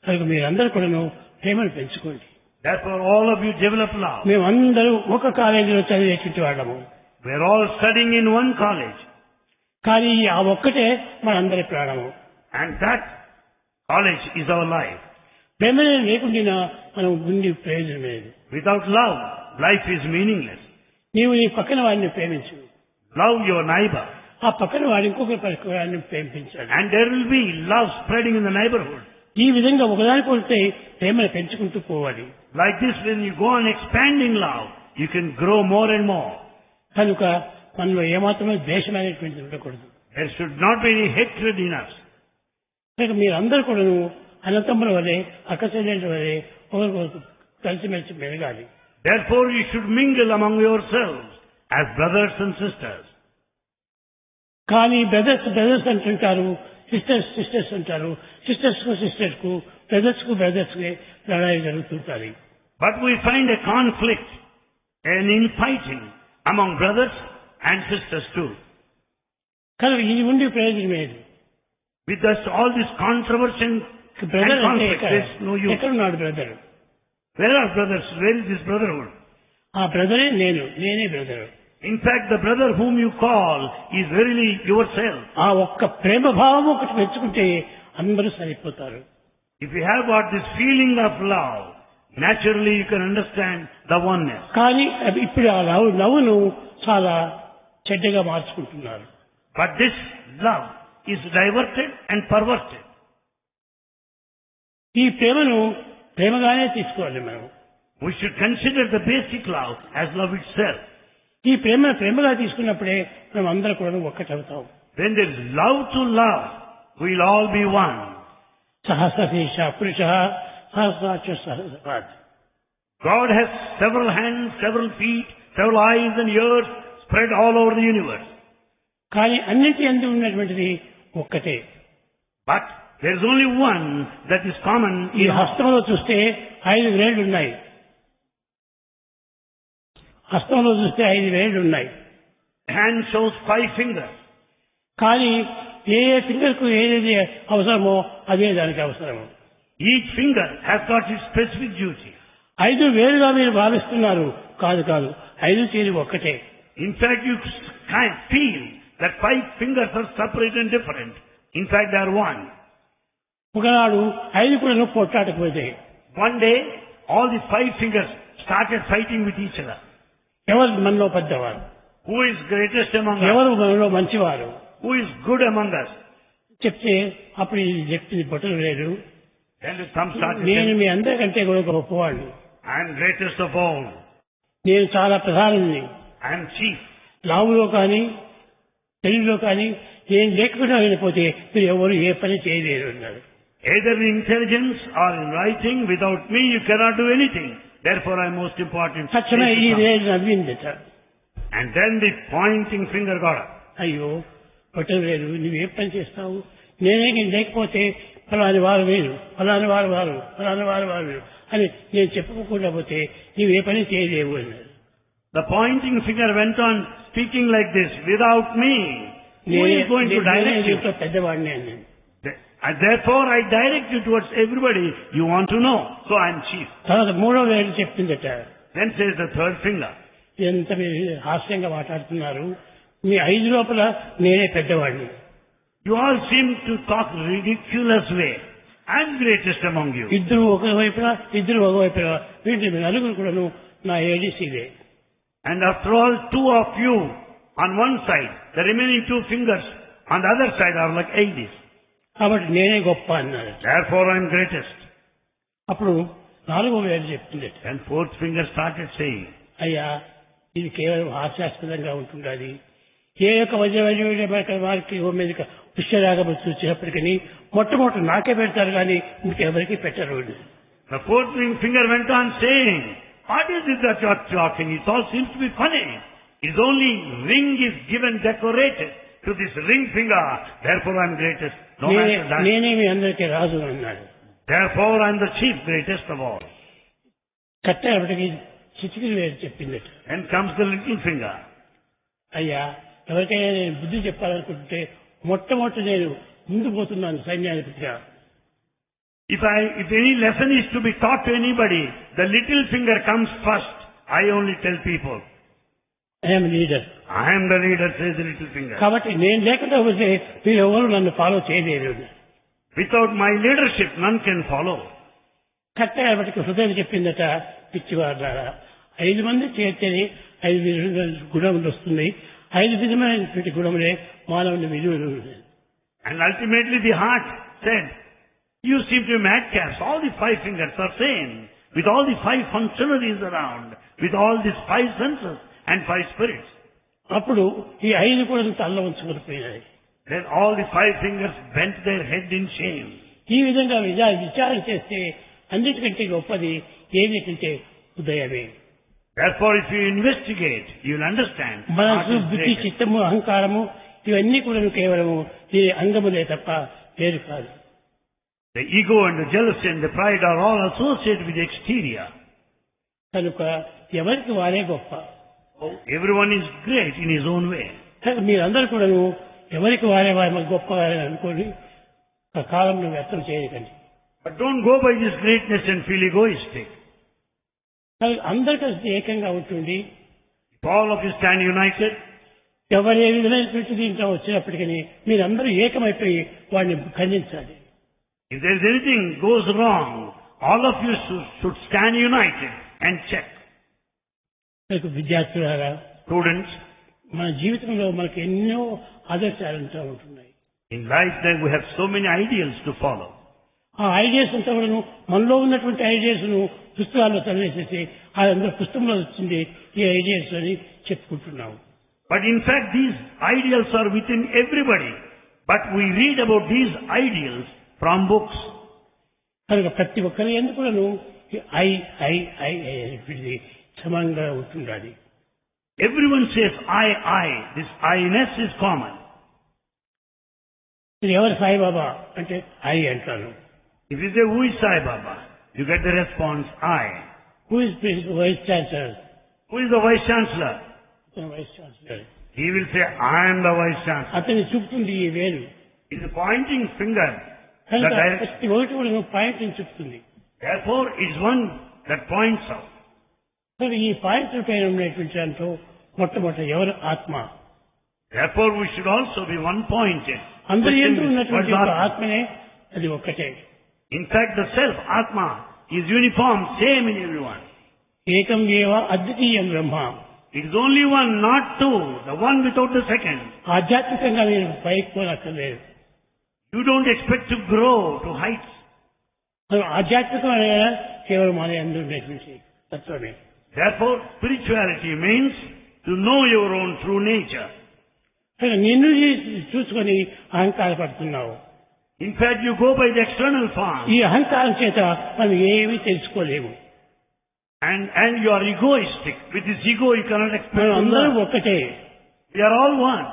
కనుక మీరందరూ కూడాను ప్రేమను పెంచుకోండి. Therefore, all of you develop love. మేమందరూ ఒక కాలేజీలో చదివేటువంటి వాళ్ళము. We are all studying in one college. కానీ ఆ ఒక్కటే మనందరి ప్రాణము. And that college is our life. ప్రేమ లేకుండా మనం ఉండి ప్రయోజనం లేదు. Without love, life is meaningless. నీవు నీ పక్కన వాడిని ప్రేమించు. Love your neighbor. ఆ పక్కన వాడి ఇంకొక వాడిని ప్రేమించాలి. And there will be love spreading in the neighborhood. ఈ విధంగా ఒకదానికొకటి ప్రేమను పెంచుకుంటూ పోవాలి. Like this, when you go on expanding love, you can grow more and more. కనుక మనలో ఏమాత్రమే ద్వేషమైనటువంటిది ఉండకూడదు. There should not be any hatred in us. కనుక మీరందరూ కూడాను అన్నతమ్ముల వలె అక్కచెల్లెళ్ళ వలె ఒకరికొకరు కలిసిమెలిసి మెలగాలి. Therefore, you should mingle among yourselves as brothers and sisters. కానీ బ్రదర్స్ అంటుంటారు, సిస్టర్స్ అంటారు. సిస్టర్స్ కు brothers లడాయి జరుగుతుంటారు. But we find a conflict, an infighting among brothers and sisters too. కనుక ఇది ఉండి ప్రయోజనం లేదు. With us, all this controversy and brother అంటే conflict, there is no use. ఎక్కడున్నాడు brother? Where are brothers? Where is this brotherhood? ఆ బ్రదరే నేనే brother. In fact, the brother whom you call is verily yourself. ఆ ఒక్క ప్రేమ భావం ఒకటి పెంచుకుంటే అందరూ సరిపోతారు. If you have got this feeling of love, naturally you can understand the oneness. కానీ ఇప్పుడు ఆ లవ్ను చాలా చెడ్డగా మార్చుకుంటున్నారు. But this love is diverted and perverted. ఈ ప్రేమను ప్రేమగానే తీసుకోవాలి మనం. We should consider the basic love as love itself. ఈ ప్రేమగా తీసుకున్నప్పుడే మనం అందరూ కూడా ఒక్కటవుతాం. When there is love to love, we will all be one. సహస్రశీర్ష పురుష సహస్రాక్ష సహస్రపాద్. God has several hands, several feet, several eyes and ears spread all over the universe. కానీ అన్నింటి యందు ఉన్నటువంటిది ఒక్కటే. But there is only one that is common ఈ in all. హస్తంలో చూస్తే 5 వేళ్లు ఉన్నాయి. హస్తంలో చూస్తే 5 వేళ్లు ఉన్నాయి. Hand shows 5 fingers. కానీ ఏ ఫింగర్ కు ఏది అవసరమో అదే దానికి అవసరము. Each finger has got its specific duty. 5 వేలుగా మీరు భావిస్తున్నారు. కాదు 5 చేరి ఒక్కటే. In fact, you can't feel that 5 fingers are separate and different. In fact, they are one. ఒకనాడు 5 కూడా పోట్లాడకపోతే One day, all the 5 fingers started fighting with each other. ఎవరు మనలో పెద్దవారు, Who is greatest among us? ఎవరు మనలో మంచివారు Who is good among us? చెప్తే అప్పుడు ఈ చెప్పింది బొట్టలు లేదు. Then the thumb started నేను saying, మీ అందరికంటే కూడా గొప్పవాడిని. I am greatest of all. నేను చాలా ప్రధాని. I am chief. లావులో కానీ తెలుగులో కానీ నేను లేకుండా వెళ్ళిపోతే మీరు ఎవరు ఏ పని చేయలేరు అన్నారు. Either in intelligence or in writing, without me you cannot do anything. Therefore I am most important. తక్షణ ఈ వేలు నవ్విందట. And then the pointing finger got up. అయ్యో బొట్టలు లేదు, నువ్వు ఏ పని చేస్తావు? నేనే లేకపోతే ఫలాని వారు వీరు, ఫలాని వారు వారు, ఫలాని వారు వారు అని నేను చెప్పుకోకుండా పోతే నీవు ఏ పని చేయలేవు అన్నారు. The pointing finger went on speaking like this, without me, who is going to direct you? పెద్దవాడిని అన్నాను. And therefore I direct you towards everybody you want to know. So I am chief. తర్వాత మూడో వేలు చెప్పిందట. Then says the third finger. ఎంత మీరు హాస్యంగా మాట్లాడుతున్నారు, మీ 5 లోపల నేనే పెద్దవాడిని. You all seem to talk ridiculous way. I am greatest among you. ఇద్దరు ఒకవైపున ఇద్దరు ఒకవైపున వీటి నలుగురు కూడాను నా ఏడీసీలే. And after all, 2 of you on one side, the remaining 2 fingers on the other side are like ADs. కాబట్టి నేనే గొప్ప అన్నారు. Therefore I am greatest. అప్పుడు 4వ వేలు చెప్తుంది. And 4th finger started saying, అయ్యా ఇది కేవలం హాస్యాస్పదంగా ఉంటుండాలి. ఏ యొక్క వారికి మీద పుష్యరాగం చూసినప్పటికీ మొట్టమొదటి నాకే పెడతారు కానీ ఇంకెవరికి పెట్టరు. The 4th finger went on saying, what is it that you are talking? It all seems to be funny. His only ring is given decorated to this ring finger. Therefore I am greatest. No matter that. నేనే మీ అందరికీ రాజు అన్నాడు. Therefore I am the chief, greatest of all. కట్టేపటికి చిటికిన వేలు చెప్పింది. And comes the little finger. అయ్యా ఎవరికైనా నేను బుద్ధి చెప్పాలనుకుంటే మొట్టమొదటి నేను ముందు పోతున్నాను సైన్యాధిపతిగా. If any lesson is to be taught to anybody, the little finger comes first. I only tell people. I am leader. I am the leader, says the little finger. కాబట్టి నేను లేకుండా పోతే మీరు ఎవరు నన్ను ఫాలో చేయలేరు. Without my leadership, none can follow. కట్టేపటికి హృదయం చెప్పిందట, పిచ్చివాడారా 5 మంది చేర్చని 5 విధమైన గుణములు వస్తున్నాయి. 5 విధమైనటువంటి గుణములే మానవుని విలువలు. And ultimately the heart said, you seem to be madcaps. All the 5 fingers are same. With all the 5 functionaries around. With all these 5 senses and 5 spirits. అప్పుడు ఈ 5 కూడా తల్ల ఉంచుకొని పోయినాయి. Then all the 5 fingers bent their head in shame. ఈ విధంగా విచారణ చేస్తే అన్నిటికంటే గొప్పది ఏమిటంటే ఉదయమే. Therefore if you investigate, you will understand. మనసు, బుద్ధి, చిత్తము, అహంకారము ఇవన్నీ కూడా కేవలము దీని అంగములే తప్ప వేరు కాదు. The ego and the jealousy and the pride are all associated with the exterior. కనుక ఎవరికి వారే గొప్ప. Everyone is great in his own way. మీరందరూ కూడా ఎవరికి వారే వారి గొప్ప అనుకోని ఆ కాలంలో వ్యర్థం చేయకండి. But don't go by this greatness and feel egoistic. అందరు కలిసి ఏకంగా ఉంటుంది. If all of you stand united, ఎవరు ఏ విధమైనటువంటి దీంట్లో వచ్చినప్పటికీ మీరందరూ ఏకమైపోయి వాడిని ఖండించాలి. if there is anything goes wrong, all of you should stand united and check. విద్యార్థులారా, students, మన జీవితంలో మనకు ఎన్నో ఆదర్శాలు ఉంటున్నాయి. in life there we have so many ideals to follow. ఆ ఐడియాస్ అంతా కూడా మనలో ఉన్నటువంటి ఐడియాస్ ను పుస్తకాల్లో చదివేసేసి అదంతా పుస్తకంలో వచ్చింది ఈ ఐడియాస్ అని చెప్పుకుంటున్నాము. But in fact these ideals are within everybody. But we read about these ideals from books. కనుక ప్రతి ఒక్కరి ఎందుకు ఐ ఐ ఐ అనేది సమానంగా ఉంటుండాలి. Everyone says I. This I-ness is common. ఎవరు సాయిబాబా అంటే ఐ అంటారు. If you say who is Sai Baba, you get the response I. Who is Vice Chancellor? Who is the Vice Chancellor? Vice Chancellor. He will say I am the Vice Chancellor. అతని చూపుతుంది ఈ వేలు. It is a pointing finger. ప్రతి ఒకటి కూడా point చూపుతుంది. Therefore it is one that points out. ఈ point పైన ఉన్నటువంటి దాంట్లో మొట్టమొదటి ఎవరు ఆత్మ. Therefore we should also be one pointed. అందరి యందు ఉన్నటువంటి ఆత్మనే అది ఒక్కటే. In fact the self, Atma, is uniform, same in everyone. ఏకం ఏవ అద్వితీయం బ్రహ్మ. It is only one, not two, the one without the second. ఆధ్యాత్మికంగా మీరు పైకి పోనక్కర్లేదు. You don't expect to grow to heights. ఆధ్యాత్మికమైన కేవలం మన యందు ఉండేటువంటి తత్వమే. Therefore spirituality means to know your own true nature. నిన్ను చూసుకొని అహంకారపడుతున్నావు. In fact, you go by the external form. ఈ అహంకారం చేత మనం ఏమీ తెలుసుకోలేము. And you are egoistic. With this ego you cannot expect to అందరూ learn. ఒక్కటే. We are all one.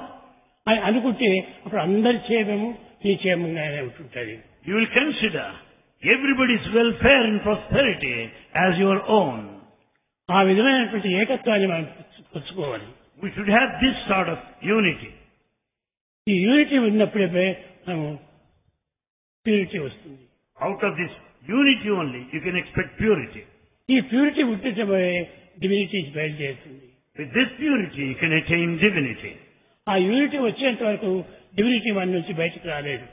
అని అనుకుంటే అప్పుడు అందరి క్షేమము నీ క్షేమంగానే ఉంటుంటుంది. you will consider everybody's welfare and prosperity as your own. ఆ విధమైనటువంటి ఏకత్వాన్ని మనం పుచ్చుకోవాలి. We should have this sort of unity. ఈ యూనిటీ ఉన్నప్పుడే మనం ప్యూరిటీ వస్తుంది. Out of this unity only, you can expect purity. ఈ ప్యూరిటీ ఉంటే డివినిటీ బయలుదేరుతుంది. With this purity, you can attain divinity. ఆ యూనిటీ వచ్చేంత వరకు డివినిటీ మన నుంచి బయటకు రాలేదు.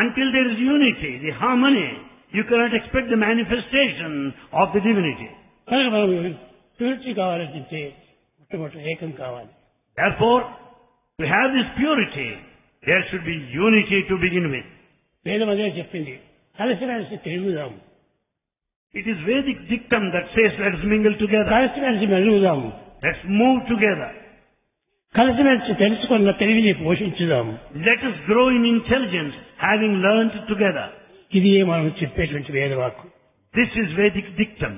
Until there is unity, the harmony, you cannot expect the manifestation of the divinity. కనుక మనం ప్యూరిటీ కావాలంటే మొట్టమొదటి ఏకం కావాలి. Therefore, to have this purity, there should be unity to begin with. వేదం అదే చెప్పింది, కలిసి తిరుగుదాం. It is Vedic dictum that says, let us mingle together. కలిసి మెలుగుదాం. Let's move together. కలిసిమెలిసి తెలుసుకున్న తెలివిని పోషించుదాం. Let us grow in intelligence, having learned together. ఇది మనం చెప్పేటువంటి వేదవాక్కు. This is Vedic dictum.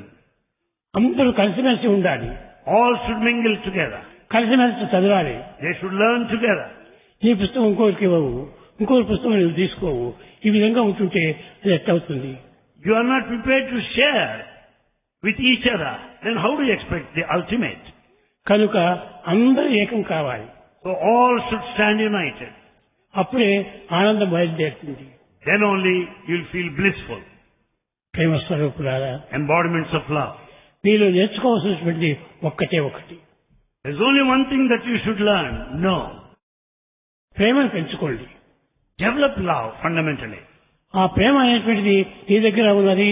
అందరూ కలిసిమెలిసి ఉండాలి. All should mingle together. కలిసిమెలిసి చదవాలి. They should learn together. నీ పుస్తకం ఇంకోరికి ఇవ్వవు, ఇంకోరి పుస్తకం నువ్వు తీసుకోవు. ఈ విధంగా ఉంటుంటే అది ఎట్టవుతుంది? You are not prepared to share with each other. Then how do you expect the ultimate? కనుక అందరూ ఏకం కావాలి. So all should stand united. అప్పుడే ఆనందం బయలుదేరుతుంది. Then only you will feel blissful. ప్రేమ స్వరూపులారా, Embodiments of love. మీరు నేర్చుకోవాల్సినటువంటి ఒక్కటే ఒకటి. There is only one thing that you should learn. No. ప్రేమను పెంచుకోండి. Develop love fundamentally. ఆ ప్రేమ అనేటువంటిది నీ దగ్గర ఉన్నది,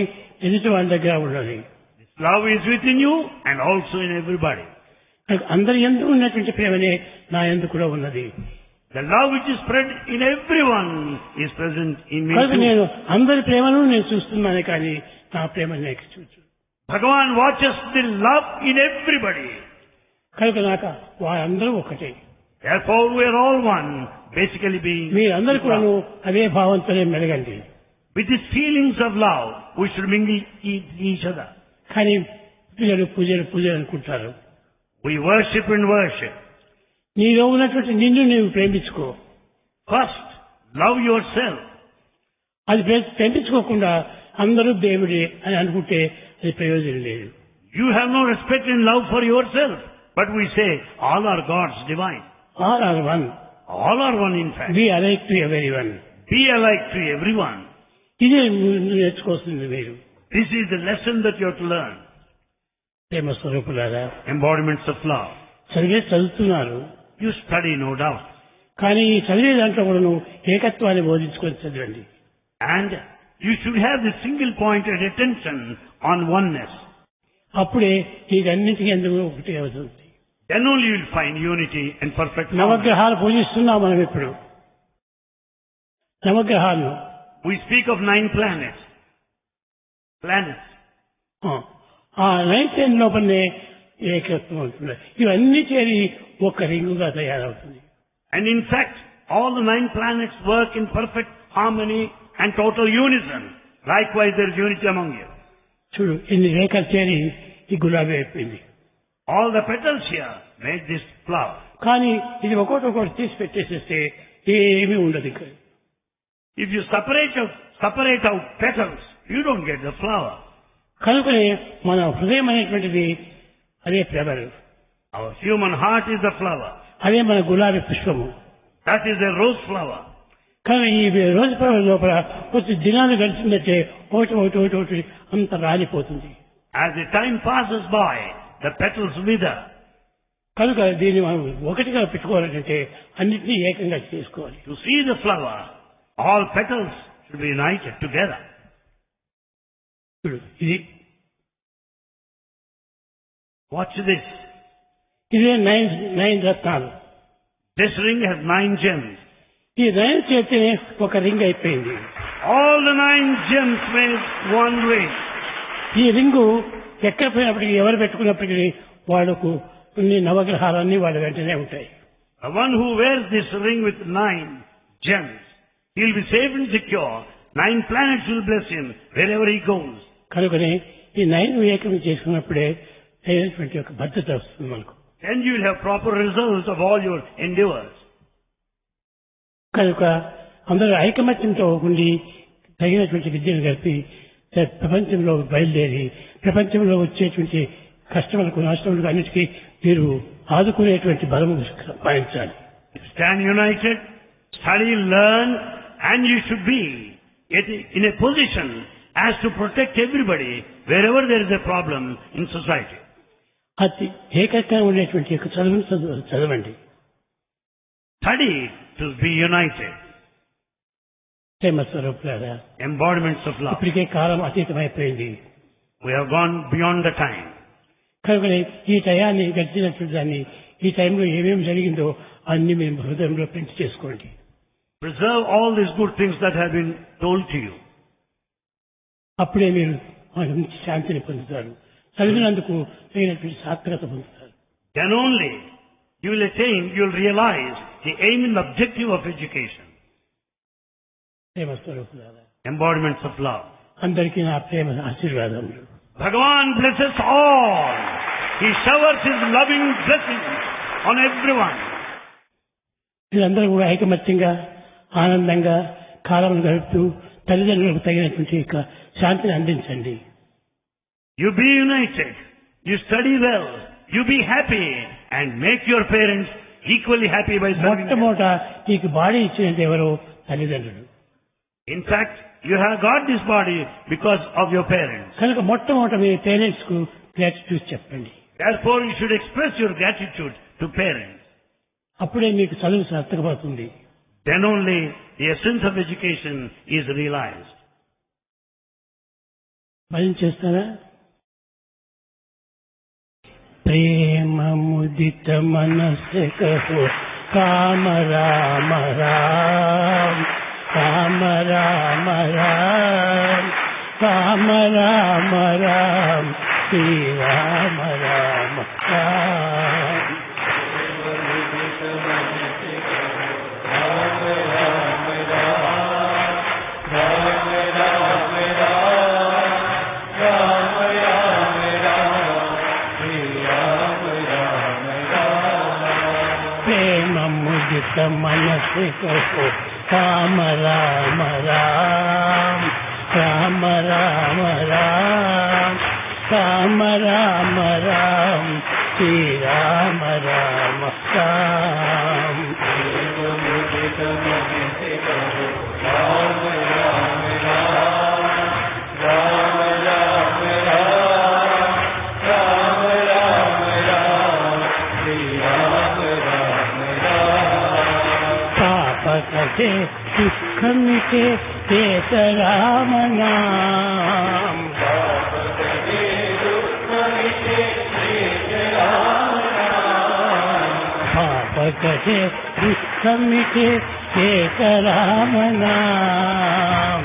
ఎదుటి వాళ్ళ దగ్గర ఉన్నది. This love is within you and also in everybody. అందరి యందు ఉన్నటువంటి ప్రేమనే నా యందు కూడా ఉన్నది. The love which is spread in everyone is present in me కనుక too. నేను అందరి ప్రేమను నేను చూస్తున్నాను, కానీ నా ప్రేమను నేను చూచు. Bhagavan watches the love in everybody. కనుక నాకు వారందరూ ఒకటే. Therefore we are all one, basically being మీరందరూ కూడా love. అదే భావంతోనే మెలగండి. With these feelings of love, we should mingle each other. కానీ పూజలు అనుకుంటారు. We worship and worship. నీలో ఉన్నటువంటి నిన్ను నీవు ప్రేమించుకో. First, love yourself. అది ప్రేమించుకోకుండా అందరూ దేవుడే అని అనుకుంటే అది ప్రయోజనం లేదు. You have no respect and love for yourself. But we say, all are gods divine. All are one. All are one in fact. Be alike to everyone. Be alike to everyone. ఇదే నేర్చుకోవాల్సింది మీరు. This is the lesson that you have to learn. ప్రేమ స్వరూపులారా, Embodiments of love. చదువుతున్నారు. You study, no doubt. కానీ ఈ చదివే దాంట్లో కూడా నువ్వు ఏకత్వాన్ని బోధించుకొని చదవండి. And you should have the single pointed attention on oneness. అప్పుడే ఇదన్నిటికీ ఎందుకు ఒకటి అవుతుంది. Then only you will find unity and perfect harmony. నవగ్రహాలు పూజిస్తున్నాం మనం ఇప్పుడు. నవగ్రహాలు We speak of 9 planets. Planets. ఆ 9th లోపలనే ఏకత్వం ఉంటుంది. ఇవన్నీ చేరి ఒక రింగుగా తయారవుతుంది. And in fact, all the 9 planets work in perfect harmony and total unison. Likewise, there is unity among you. చూడు, ఇన్ని రేఖలు చేరి ఈ గులాబీ అయిపోయింది. All the petals here make this flower. కానీ ఇది ఒకటి తీసి పెట్టేసేస్తే ఏమీ ఉండదు ఇక్కడ. If you separate out petals, you don't get the flower. కనుకనే మన హృదయం అనేటువంటిది అదే flower. Our human heart is the flower. అదే మన గులాబీ పుష్పము. That is the rose flower. కానీ ఈ రోజు ఫ్లవర్ లోపల కొద్ది దినాలు గడిచిందంటే ఒకటి అంత రాలిపోతుంది. As the time passes by, the petals wither. కనుక దీన్ని మనం ఒకటిగా పెట్టుకోవాలంటే అన్నింటినీ ఏకంగా చేసుకోవాలి. To see the flower, all petals should be united together. ఇది Watch this. ఇదే 9 రత్నాలు. This ring has 9 gems. ఈ 9 చేతినే ఒక రింగ్ అయిపోయింది. All the 9 gems made one ring. ఈ రింగు ఎక్కడ పోయినప్పటికీ ఎవరు పెట్టుకున్నప్పటికీ వాళ్ళకు కొన్ని నవగ్రహాలన్నీ వాళ్ళ వెంటనే ఉంటాయి. The one who wears this ring with 9 gems, he will be safe and secure. 9 planets will bless him wherever he goes. కనుకనే ఈ 9 ఏకం చేసుకున్నప్పుడే అయినటువంటి ఒక భద్రత వస్తుంది మనకు. Then you will have proper results of all your endeavors. కనుక అందరూ ఐకమత్యంతో ఉండి తగినటువంటి విద్యను కలిపి ప్రపంచంలో బయలుదేరి ప్రపంచంలో వచ్చేటువంటి కష్టములకు నష్టములకు అన్నిటికీ మీరు ఆదుకునేటువంటి బలము సంపాదించాలి. Stand united, study, learn, and you should be in a position as to protect everybody wherever there is a problem in society. అతి ఏకత్వంగా ఉండేటువంటి యొక్క చదువును చదవండి. Study to be united. ప్రేమ స్వరూపులారా, Embodiments of love. ఇప్పటికే కాలం అతీతమైపోయింది. We have gone beyond the time. కనుక ఈ టయాన్ని గడిచినటువంటి దాన్ని ఈ టైంలో ఏమేమి జరిగిందో అన్ని మీరు హృదయంలో ప్రింట్ చేసుకోండి. Preserve all these good things that have been told to you. అప్పుడే మీరు మంచి శాంతిని పొందుతారు. చదివినందుకు తగినటువంటి సార్థకత పొందుతారు. Then only you will attain, you will realize the aim and objective of education. ప్రేమ స్వరూపులారా, Embodiments of love. అందరికీ నా ప్రేమ ఆశీర్వాదములు. Bhagavan blesses all. He showers his loving blessings on everyone. మీరందరూ కూడా ఐకమత్యంగా ఆనందంగా కాలం గడుపుతూ తల్లిదండ్రులకు తగినటువంటి శాంతిని అందించండి. You be united. You study well. You be happy and make your parents equally happy by serving them. మొట్టమొదట నీకు బాడీ ఇచ్చినది ఎవరో తల్లిదండ్రులు. In fact, you have got this body because of your parents. కనుక మొట్టమొదట మీ పేరెంట్స్ కు gratitude చెప్పండి. Therefore, you should express your gratitude to parents. అప్పుడే మీకు చదువు సార్థకమవుతుంది. Then only the essence of education is realized. భజన చేస్తారా? ప్రేమ ముదిత మనసే కహో కామ రామ రామ కామ రామ రామ కామ రామ రామ శ్రీ రామ రామ రామ. मनसे कहो राम राम राम राम राम राम राम राम राम श्री राम राम राम. कटे दुख मिटे तेत राम नाम. पाप कटे दुख मिटे तेत राम नाम.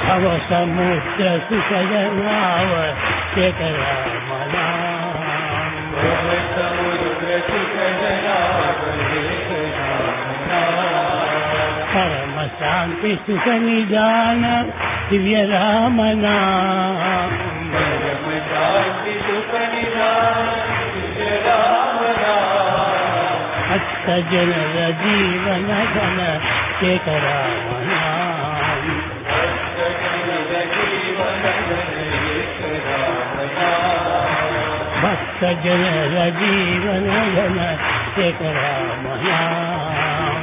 भव समुद्र सुखद नाव तेत राम नाम. परम शांति सुख निदान दिव्य राम नाम. भक्त जन जीवन घन एक राम नाम. भक्त जन जीवन घन एक राम नाम.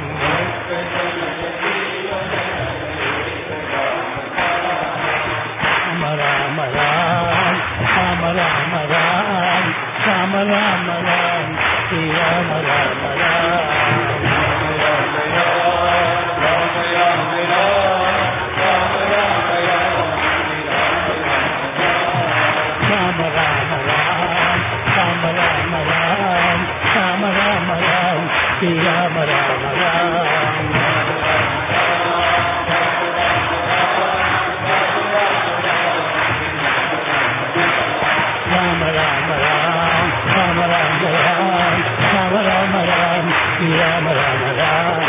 राम राम राम राम राम राम राम राम श्री राम राम राम. राम राम राम राम राम राम राम राम राम श्री राम राम राम. राम राम राम राम राम राम राम राम राम श्री राम राम राम.